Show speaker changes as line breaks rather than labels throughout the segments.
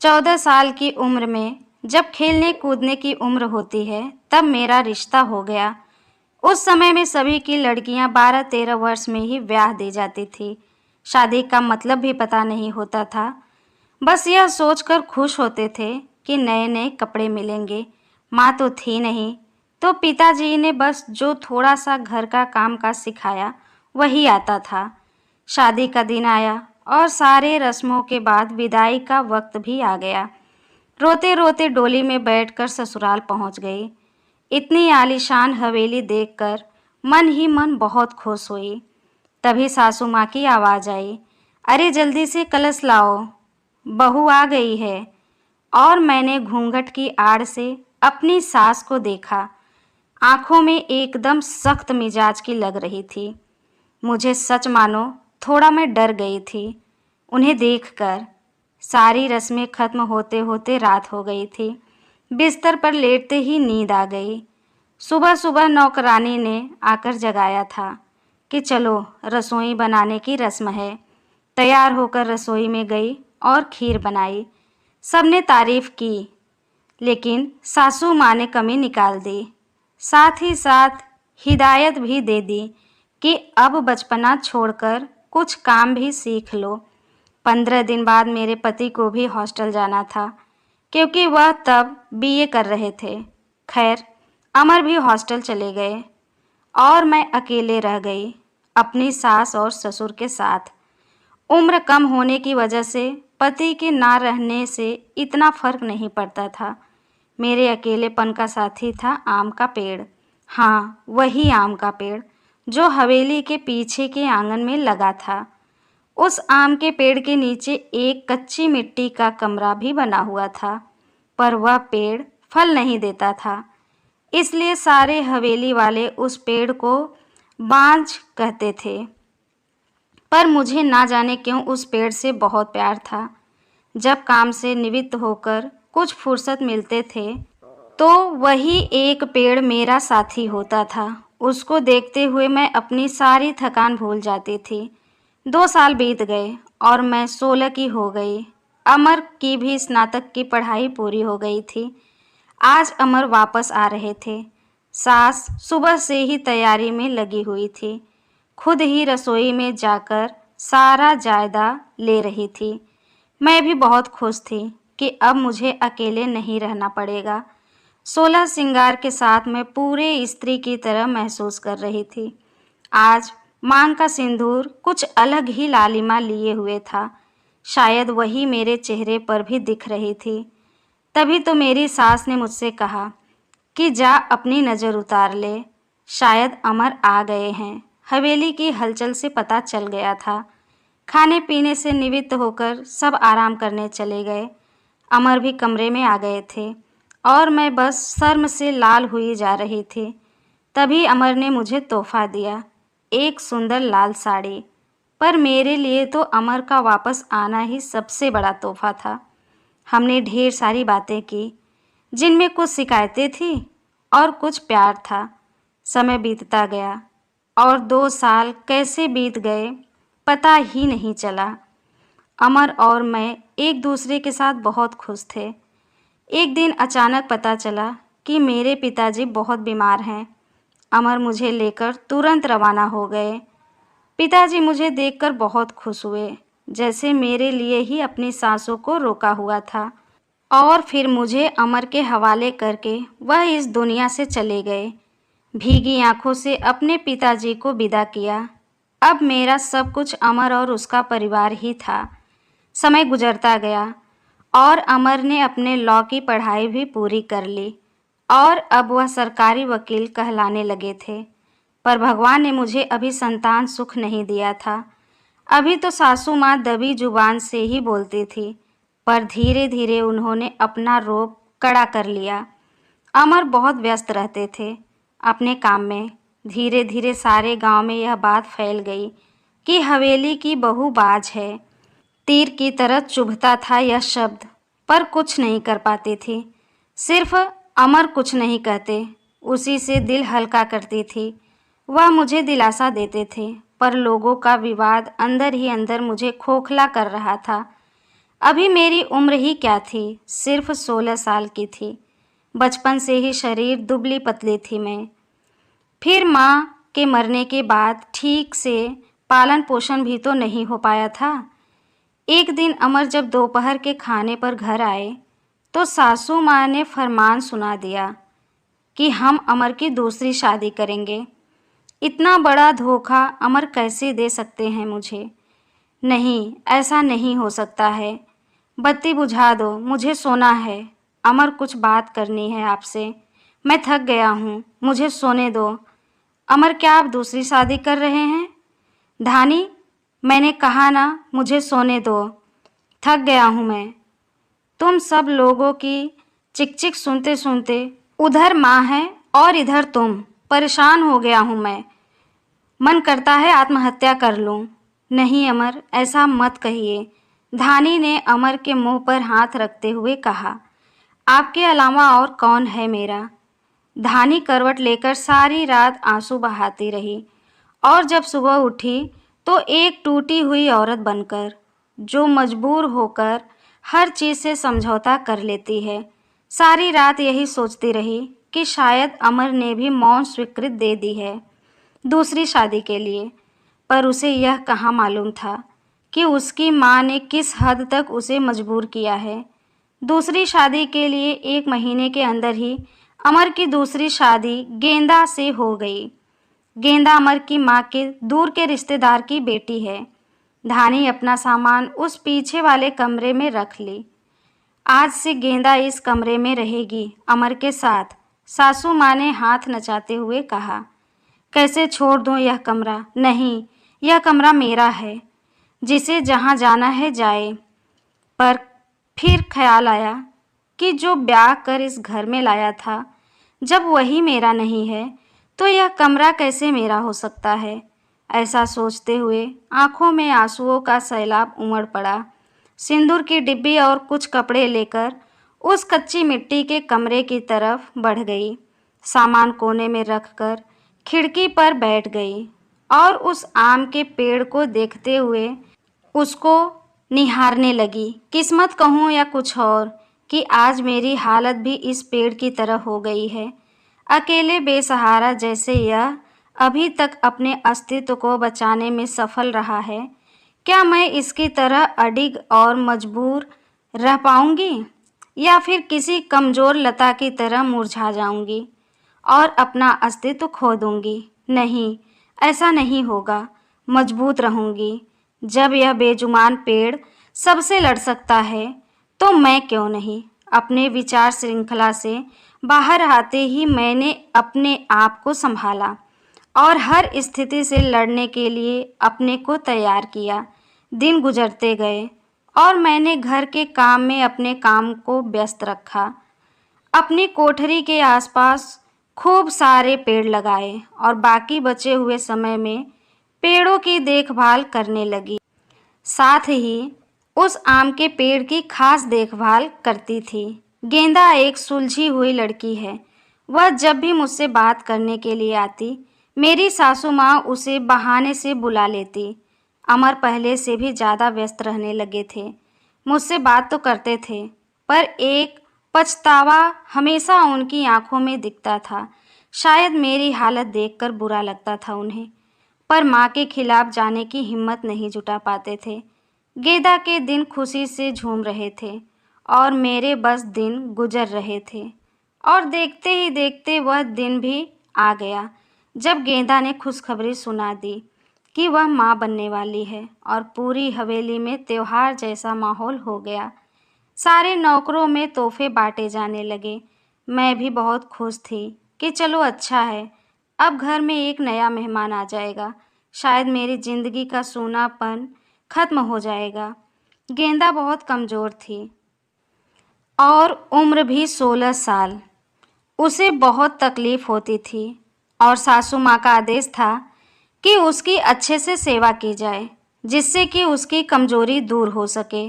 14 साल की उम्र में जब खेलने कूदने की उम्र होती है तब मेरा रिश्ता हो गया। उस समय में सभी की लड़कियां 12-13 वर्ष में ही ब्याह दी जाती थी। शादी का मतलब भी पता नहीं होता था। बस यह सोचकर खुश होते थे कि नए नए कपड़े मिलेंगे। माँ तो थी नहीं, तो पिताजी ने बस जो थोड़ा सा घर का काम काज सिखाया वही आता था। शादी का दिन आया और सारे रस्मों के बाद विदाई का वक्त भी आ गया। रोते रोते डोली में बैठकर ससुराल पहुंच गई। इतनी आलीशान हवेली देखकर मन ही मन बहुत खुश हुई। तभी सासू माँ की आवाज़ आई, अरे जल्दी से कलश लाओ, बहू आ गई है। और मैंने घूंघट की आड़ से अपनी सास को देखा। आंखों में एकदम सख्त मिजाज की लग रही थी। मुझे सच मानो थोड़ा मैं डर गई थी उन्हें देखकर। सारी रस्में खत्म होते होते रात हो गई थी। बिस्तर पर लेटते ही नींद आ गई। सुबह सुबह नौकरानी ने आकर जगाया था कि चलो रसोई बनाने की रस्म है। तैयार होकर रसोई में गई और खीर बनाई। सबने तारीफ की, लेकिन सासू माँ ने कमी निकाल दी। साथ ही साथ हिदायत भी दे दी कि अब बचपना छोड़कर कुछ काम भी सीख लो। 15 दिन बाद मेरे पति को भी हॉस्टल जाना था, क्योंकि वह तब बीए कर रहे थे। खैर, अमर भी हॉस्टल चले गए और मैं अकेले रह गई अपनी सास और ससुर के साथ। उम्र कम होने की वजह से पति के ना रहने से इतना फर्क नहीं पड़ता था। मेरे अकेलेपन का साथी था आम का पेड़। हाँ, वही आम का पेड़ जो हवेली के पीछे के आंगन में लगा था। उस आम के पेड़ के नीचे एक कच्ची मिट्टी का कमरा भी बना हुआ था, पर वह पेड़ फल नहीं देता था। इसलिए सारे हवेली वाले उस पेड़ को बांझ कहते थे। पर मुझे ना जाने क्यों उस पेड़ से बहुत प्यार था। जब काम से निवृत्त होकर कुछ फुर्सत मिलते थे तो वही एक पेड़ मेरा साथी होता था। उसको देखते हुए मैं अपनी सारी थकान भूल जाती थी। 2 साल बीत गए और मैं 16 की हो गई। अमर की भी स्नातक की पढ़ाई पूरी हो गई थी। आज अमर वापस आ रहे थे। सास सुबह से ही तैयारी में लगी हुई थी। खुद ही रसोई में जाकर सारा जायदा ले रही थी। मैं भी बहुत खुश थी कि अब मुझे अकेले नहीं रहना पड़ेगा। 16 श्रृंगार के साथ मैं पूरे स्त्री की तरह महसूस कर रही थी। आज मांग का सिंदूर कुछ अलग ही लालिमा लिए हुए था। शायद वही मेरे चेहरे पर भी दिख रही थी। तभी तो मेरी सास ने मुझसे कहा कि जा अपनी नज़र उतार ले, शायद अमर आ गए हैं। हवेली की हलचल से पता चल गया था। खाने पीने से निवृत्त होकर सब आराम करने चले गए। अमर भी कमरे में आ गए थे और मैं बस शर्म से लाल हुई जा रही थी। तभी अमर ने मुझे तोहफा दिया, एक सुंदर लाल साड़ी। पर मेरे लिए तो अमर का वापस आना ही सबसे बड़ा तोहफा था। हमने ढेर सारी बातें की, जिनमें कुछ शिकायतें थी और कुछ प्यार था। समय बीतता गया और 2 साल कैसे बीत गए पता ही नहीं चला। अमर और मैं एक दूसरे के साथ बहुत खुश थे। एक दिन अचानक पता चला कि मेरे पिताजी बहुत बीमार हैं। अमर मुझे लेकर तुरंत रवाना हो गए। पिताजी मुझे देखकर बहुत खुश हुए, जैसे मेरे लिए ही अपनी सांसों को रोका हुआ था। और फिर मुझे अमर के हवाले करके वह इस दुनिया से चले गए। भीगी आंखों से अपने पिताजी को विदा किया। अब मेरा सब कुछ अमर और उसका परिवार ही था। समय गुजरता गया और अमर ने अपने लॉ की पढ़ाई भी पूरी कर ली और अब वह सरकारी वकील कहलाने लगे थे। पर भगवान ने मुझे अभी संतान सुख नहीं दिया था। अभी तो सासू माँ दबी जुबान से ही बोलती थी, पर धीरे धीरे उन्होंने अपना रोब कड़ा कर लिया। अमर बहुत व्यस्त रहते थे अपने काम में। धीरे धीरे सारे गांव में यह बात फैल गई कि हवेली की बहू बाज है। तीर की तरह चुभता था यह शब्द, पर कुछ नहीं कर पाती थी। सिर्फ अमर कुछ नहीं कहते, उसी से दिल हल्का करती थी। वह मुझे दिलासा देते थे, पर लोगों का विवाद अंदर ही अंदर मुझे खोखला कर रहा था। अभी मेरी उम्र ही क्या थी, सिर्फ 16 साल की थी। बचपन से ही शरीर दुबली पतली थी मैं। फिर माँ के मरने के बाद ठीक से पालन पोषण भी तो नहीं हो पाया था। एक दिन अमर जब दोपहर के खाने पर घर आए तो सासू माँ ने फरमान सुना दिया कि हम अमर की दूसरी शादी करेंगे। इतना बड़ा धोखा अमर कैसे दे सकते हैं मुझे? नहीं, ऐसा नहीं हो सकता है। बत्ती बुझा दो, मुझे सोना है। अमर, कुछ बात करनी है आपसे। मैं थक गया हूँ, मुझे सोने दो। अमर, क्या आप दूसरी शादी कर रहे हैं? धानी, मैंने कहा ना, मुझे सोने दो। थक गया हूँ मैं। तुम सब लोगों की चिक चिक सुनते सुनते, उधर माँ है और इधर तुम। परेशान हो गया हूँ मैं। मन करता है आत्महत्या कर लूं। नहीं अमर, ऐसा मत कहिए। धानी ने अमर के मुंह पर हाथ रखते हुए कहा। आपके अलावा और कौन है मेरा? धानी करवट लेकर सारी रात आंसू बहाती रही और जब सुबह उठी तो एक टूटी हुई औरत बनकर, जो मजबूर होकर हर चीज़ से समझौता कर लेती है। सारी रात यही सोचती रही कि शायद अमर ने भी मौन स्वीकृति दे दी है दूसरी शादी के लिए, पर उसे यह कहाँ मालूम था कि उसकी माँ ने किस हद तक उसे मजबूर किया है। दूसरी शादी के लिए 1 महीने के अंदर ही अमर की दूसरी शादी गेंदा से हो गई। गेंदा अमर की माँ के दूर के रिश्तेदार की बेटी है। धानी अपना सामान उस पीछे वाले कमरे में रख ली। आज से गेंदा इस कमरे में रहेगी अमर के साथ, सासू माँ ने हाथ नचाते हुए कहा। कैसे छोड़ दूं यह कमरा? नहीं, यह कमरा मेरा है। जिसे जहाँ जाना है जाए। पर फिर ख्याल आया कि जो ब्याह कर इस घर में लाया था, जब वही मेरा नहीं है तो यह कमरा कैसे मेरा हो सकता है? ऐसा सोचते हुए आंखों में आंसुओं का सैलाब उमड़ पड़ा। सिंदूर की डिब्बी और कुछ कपड़े लेकर उस कच्ची मिट्टी के कमरे की तरफ बढ़ गई। सामान कोने में रखकर खिड़की पर बैठ गई और उस आम के पेड़ को देखते हुए उसको निहारने लगी। किस्मत कहूँ या कुछ और कि आज मेरी हालत भी इस पेड़ की तरह हो गई है। अकेले बेसहारा जैसे यह अभी तक अपने अस्तित्व को बचाने में सफल रहा है, क्या मैं इसकी तरह अडिग और मजबूर रह पाऊंगी या फिर किसी कमज़ोर लता की तरह मुरझा जाऊंगी और अपना अस्तित्व खो दूंगी? नहीं, ऐसा नहीं होगा। मजबूत रहूंगी। जब यह बेजुबान पेड़ सबसे लड़ सकता है तो मैं क्यों नहीं? अपने विचार श्रृंखला से बाहर आते ही मैंने अपने आप को संभाला और हर स्थिति से लड़ने के लिए अपने को तैयार किया। दिन गुजरते गए और मैंने घर के काम में अपने काम को व्यस्त रखा। अपनी कोठरी के आसपास खूब सारे पेड़ लगाए और बाकी बचे हुए समय में पेड़ों की देखभाल करने लगी। साथ ही उस आम के पेड़ की खास देखभाल करती थी। गेंदा एक सुलझी हुई लड़की है। वह जब भी मुझसे बात करने के लिए आती, मेरी सासू माँ उसे बहाने से बुला लेती। अमर पहले से भी ज़्यादा व्यस्त रहने लगे थे। मुझसे बात तो करते थे, पर एक पछतावा हमेशा उनकी आंखों में दिखता था। शायद मेरी हालत देखकर बुरा लगता था उन्हें, पर माँ के खिलाफ जाने की हिम्मत नहीं जुटा पाते थे। गेंदा के दिन खुशी से झूम रहे थे और मेरे बस दिन गुजर रहे थे और देखते ही देखते वह दिन भी आ गया जब गेंदा ने खुशखबरी सुना दी कि वह माँ बनने वाली है और पूरी हवेली में त्योहार जैसा माहौल हो गया। सारे नौकरों में तोहफे बांटे जाने लगे। मैं भी बहुत खुश थी कि चलो अच्छा है, अब घर में एक नया मेहमान आ जाएगा। शायद मेरी ज़िंदगी का सूनापन खत्म हो जाएगा। गेंदा बहुत कमज़ोर थी और उम्र भी 16 साल। उसे बहुत तकलीफ़ होती थी और सासू माँ का आदेश था कि उसकी अच्छे से सेवा की जाए, जिससे कि उसकी कमज़ोरी दूर हो सके।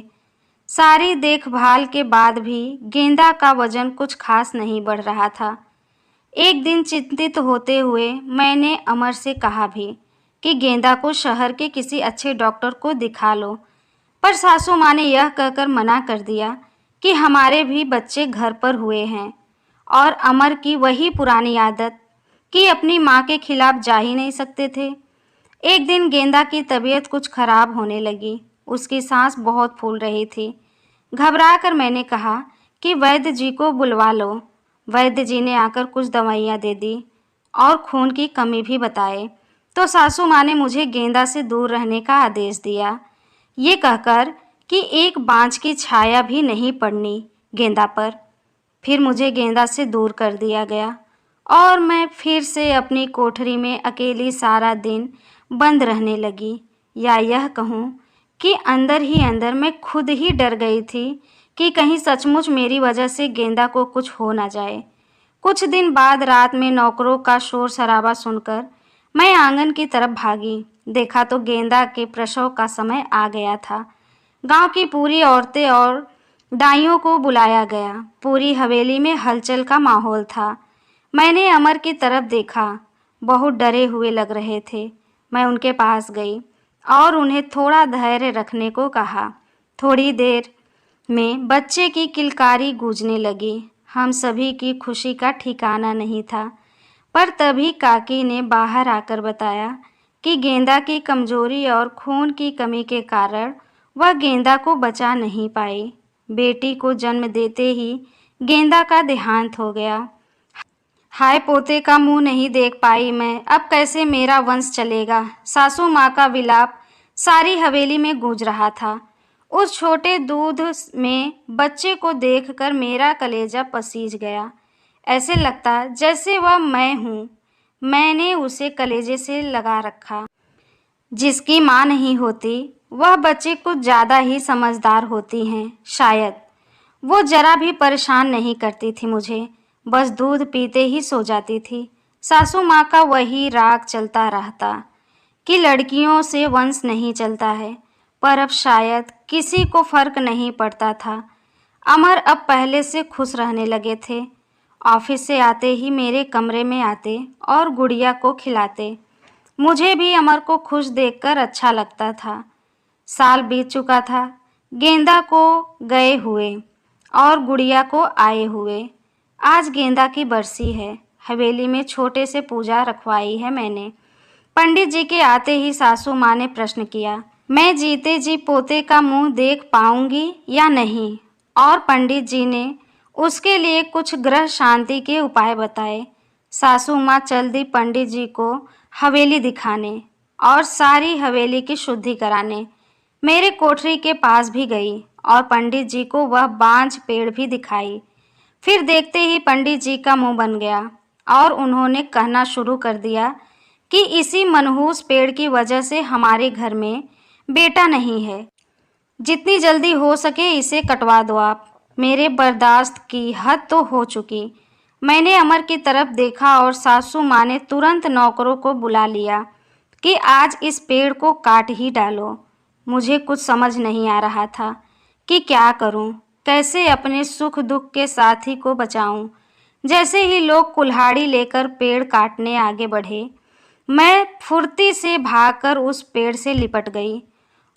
सारी देखभाल के बाद भी गेंदा का वजन कुछ खास नहीं बढ़ रहा था। एक दिन चिंतित होते हुए मैंने अमर से कहा भी कि गेंदा को शहर के किसी अच्छे डॉक्टर को दिखा लो, पर सासू माँ ने यह कहकर मना कर दिया कि हमारे भी बच्चे घर पर हुए हैं और अमर की वही पुरानी आदत कि अपनी माँ के खिलाफ जा ही नहीं सकते थे। एक दिन गेंदा की तबीयत कुछ खराब होने लगी। उसकी सांस बहुत फूल रही थी। घबराकर मैंने कहा कि वैद्य जी को बुलवा लो। वैद्य जी ने आकर कुछ दवाइयाँ दे दी और खून की कमी भी बताए। तो सासू माँ ने मुझे गेंदा से दूर रहने का आदेश दिया, ये कहकर कि एक बाँझ की छाया भी नहीं पड़नी गेंदा पर। फिर मुझे गेंदा से दूर कर दिया गया और मैं फिर से अपनी कोठरी में अकेली सारा दिन बंद रहने लगी। या यह कहूँ कि अंदर ही अंदर मैं खुद ही डर गई थी कि कहीं सचमुच मेरी वजह से गेंदा को कुछ हो ना जाए। कुछ दिन बाद रात में नौकरों का शोर शराबा सुनकर मैं आंगन की तरफ भागी। देखा तो गेंदा के प्रसव का समय आ गया था। गांव की पूरी औरतें और दाइयों को बुलाया गया। पूरी हवेली में हलचल का माहौल था। मैंने अमर की तरफ देखा, बहुत डरे हुए लग रहे थे। मैं उनके पास गई और उन्हें थोड़ा धैर्य रखने को कहा। थोड़ी देर में बच्चे की किलकारी गूंजने लगी। हम सभी की खुशी का ठिकाना नहीं था। पर तभी काकी ने बाहर आकर बताया कि गेंदा की कमजोरी और खून की कमी के कारण वह गेंदा को बचा नहीं पाई। बेटी को जन्म देते ही गेंदा का देहांत हो गया। हाय, पोते का मुंह नहीं देख पाई मैं, अब कैसे मेरा वंश चलेगा। सासू माँ का विलाप सारी हवेली में गूंज रहा था। उस छोटे दूध में बच्चे को देखकर मेरा कलेजा पसीज गया। ऐसे लगता जैसे वह मैं हूँ। मैंने उसे कलेजे से लगा रखा। जिसकी माँ नहीं होती वह बच्चे कुछ ज़्यादा ही समझदार होती हैं शायद। वो जरा भी परेशान नहीं करती थी मुझे, बस दूध पीते ही सो जाती थी। सासू माँ का वही राग चलता रहता कि लड़कियों से वंश नहीं चलता है, पर अब शायद किसी को फर्क नहीं पड़ता था। अमर अब पहले से खुश रहने लगे थे। ऑफिस से आते ही मेरे कमरे में आते और गुड़िया को खिलाते। मुझे भी अमर को खुश देखकर अच्छा लगता था। साल बीत चुका था, गेंदा को गए हुए और गुड़िया को आए हुए। आज गेंदा की बरसी है। हवेली में छोटे से पूजा रखवाई है मैंने। पंडित जी के आते ही सासू माँ ने प्रश्न किया, मैं जीते जी पोते का मुंह देख पाऊंगी या नहीं। और पंडित जी ने उसके लिए कुछ ग्रह शांति के उपाय बताए। सासू माँ चल दी पंडित जी को हवेली दिखाने और सारी हवेली की शुद्धि कराने। मेरे कोठरी के पास भी गई और पंडित जी को वह बांझ पेड़ भी दिखाई। फिर देखते ही पंडित जी का मुंह बन गया और उन्होंने कहना शुरू कर दिया कि इसी मनहूस पेड़ की वजह से हमारे घर में बेटा नहीं है। जितनी जल्दी हो सके इसे कटवा दो आप। मेरे बर्दाश्त की हद तो हो चुकी। मैंने अमर की तरफ देखा और सासू माँ ने तुरंत नौकरों को बुला लिया कि आज इस पेड़ को काट ही डालो। मुझे कुछ समझ नहीं आ रहा था कि क्या करूं, कैसे अपने सुख दुख के साथी को बचाऊं। जैसे ही लोग कुल्हाड़ी लेकर पेड़ काटने आगे बढ़े, मैं फुर्ती से भागकर उस पेड़ से लिपट गई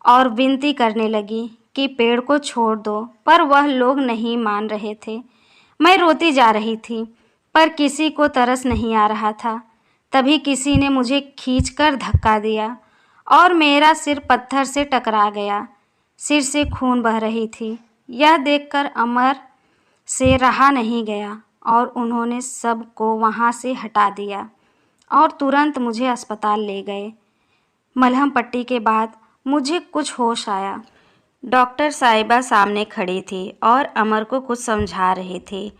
और विनती करने लगी कि पेड़ को छोड़ दो, पर वह लोग नहीं मान रहे थे। मैं रोती जा रही थी, पर किसी को तरस नहीं आ रहा था। तभी किसी ने मुझे खींचकर धक्का दिया और मेरा सिर पत्थर से टकरा गया। सिर से खून बह रही थी। यह देखकर अमर से रहा नहीं गया और उन्होंने सबको वहाँ से हटा दिया और तुरंत मुझे अस्पताल ले गए। मलहम पट्टी के बाद मुझे कुछ होश आया। डॉक्टर साहिबा सामने खड़ी थी और अमर को कुछ समझा रही थी।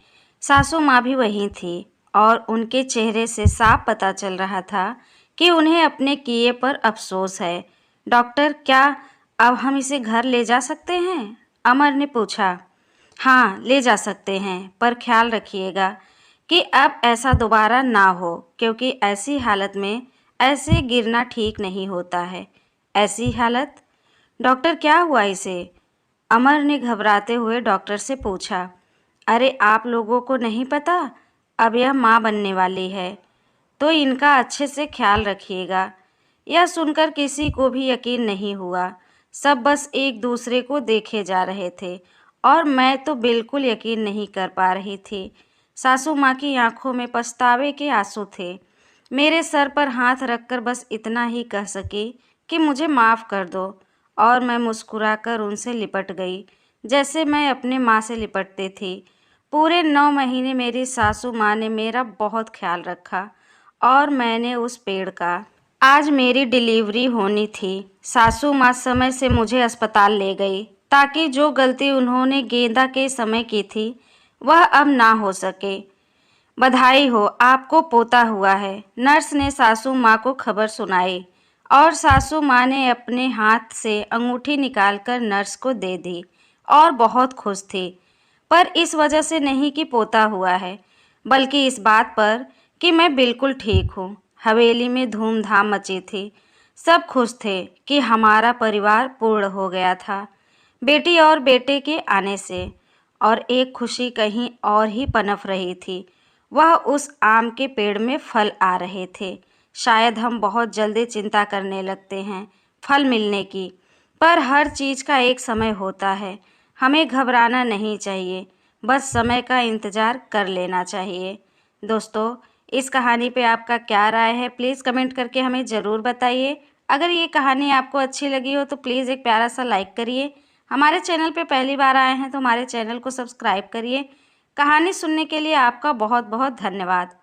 सासू माँ भी वहीं थी और उनके चेहरे से साफ पता चल रहा था कि उन्हें अपने किए पर अफसोस है। डॉक्टर, क्या अब हम इसे घर ले जा सकते हैं? अमर ने पूछा। हाँ, ले जा सकते हैं, पर ख्याल रखिएगा कि अब ऐसा दोबारा ना हो, क्योंकि ऐसी हालत में ऐसे गिरना ठीक नहीं होता है। ऐसी हालत? डॉक्टर, क्या हुआ इसे? अमर ने घबराते हुए डॉक्टर से पूछा। अरे, आप लोगों को नहीं पता, अब यह माँ बनने वाली है, तो इनका अच्छे से ख्याल रखिएगा। यह सुनकर किसी को भी यकीन नहीं हुआ। सब बस एक दूसरे को देखे जा रहे थे और मैं तो बिल्कुल यकीन नहीं कर पा रही थी। सासू माँ की आंखों में पछतावे के आंसू थे। मेरे सर पर हाथ रखकर बस इतना ही कह सकी कि मुझे माफ़ कर दो, और मैं मुस्कुराकर उनसे लिपट गई जैसे मैं अपने माँ से लिपटती थी। पूरे 9 महीने मेरी सासू माँ ने मेरा बहुत ख्याल रखा और मैंने उस पेड़ का। आज मेरी डिलीवरी होनी थी। सासू माँ समय से मुझे अस्पताल ले गई ताकि जो गलती उन्होंने गेंदा के समय की थी वह अब ना हो सके। बधाई हो, आपको पोता हुआ है, नर्स ने सासू माँ को खबर सुनाई और सासू माँ ने अपने हाथ से अंगूठी निकालकर नर्स को दे दी और बहुत खुश थी। पर इस वजह से नहीं कि पोता हुआ है, बल्कि इस बात पर कि मैं बिल्कुल ठीक हूँ। हवेली में धूमधाम मची थी। सब खुश थे कि हमारा परिवार पूर्ण हो गया था बेटी और बेटे के आने से। और एक खुशी कहीं और ही पनप रही थी। वह उस आम के पेड़ में फल आ रहे थे। शायद हम बहुत जल्दी चिंता करने लगते हैं फल मिलने की, पर हर चीज़ का एक समय होता है। हमें घबराना नहीं चाहिए, बस समय का इंतज़ार कर लेना चाहिए। दोस्तों, इस कहानी पे आपका क्या राय है, प्लीज़ कमेंट करके हमें ज़रूर बताइए। अगर ये कहानी आपको अच्छी लगी हो तो प्लीज़ एक प्यारा सा लाइक करिए। हमारे चैनल पे पहली बार आए हैं तो हमारे चैनल को सब्सक्राइब करिए। कहानी सुनने के लिए आपका बहुत बहुत धन्यवाद।